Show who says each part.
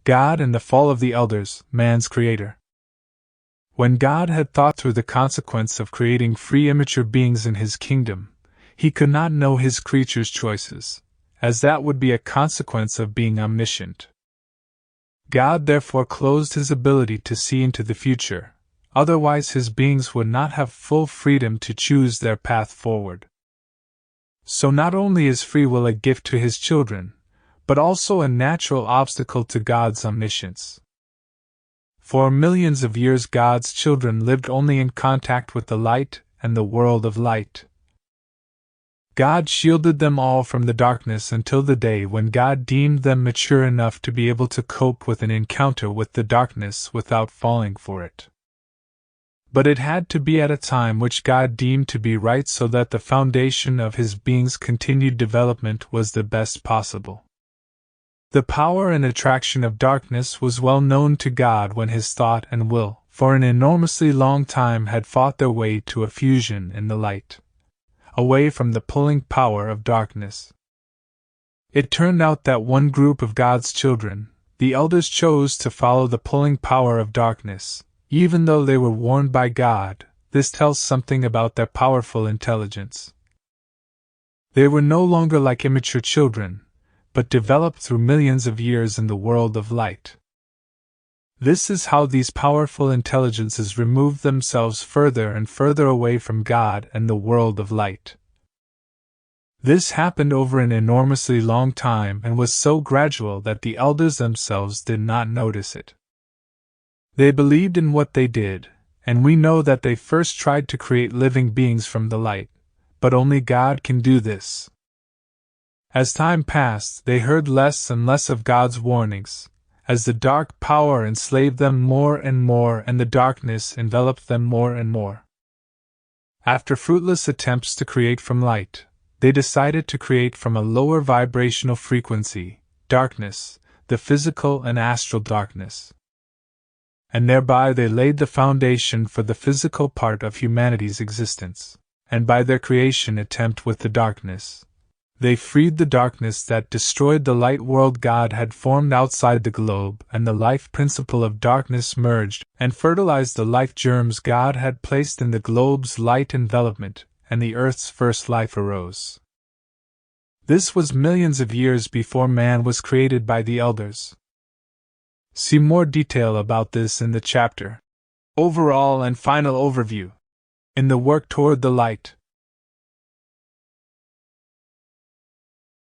Speaker 1: God and the fall of the elders, man's creator. When God had thought through the consequence of creating free immature beings in his kingdom, he could not know his creatures' choices, as that would be a consequence of being omniscient. God therefore closed his ability to see into the future, otherwise his beings would not have full freedom to choose their path forward. So not only is free will a gift to his children, but also a natural obstacle to God's omniscience. For millions of years God's children lived only in contact with the light and the world of light. God shielded them all from the darkness until the day when God deemed them mature enough to be able to cope with an encounter with the darkness without falling for it. But it had to be at a time which God deemed to be right so that the foundation of his being's continued development was the best possible. The power and attraction of darkness was well known to God when his thought and will, for an enormously long time, had fought their way to a fusion in the light, away from the pulling power of darkness. It turned out that one group of God's children, the elders, chose to follow the pulling power of darkness, even though they were warned by God. This tells something about their powerful intelligence. They were no longer like immature children, but developed through millions of years in the world of light. This is how these powerful intelligences removed themselves further and further away from God and the world of light. This happened over an enormously long time and was so gradual that the elders themselves did not notice it. They believed in what they did, and we know that they first tried to create living beings from the light, but only God can do this. As time passed, they heard less and less of God's warnings, as the dark power enslaved them more and more and the darkness enveloped them more and more. After fruitless attempts to create from light, they decided to create from a lower vibrational frequency, darkness, the physical and astral darkness. And thereby they laid the foundation for the physical part of humanity's existence, and by their creation attempt with the darkness, they freed the darkness that destroyed the light world God had formed outside the globe, and the life principle of darkness merged and fertilized the life germs God had placed in the globe's light envelopment, and the earth's first life arose. This was millions of years before man was created by the elders. See more detail about this in the chapter Overall and Final Overview in the work Toward the Light.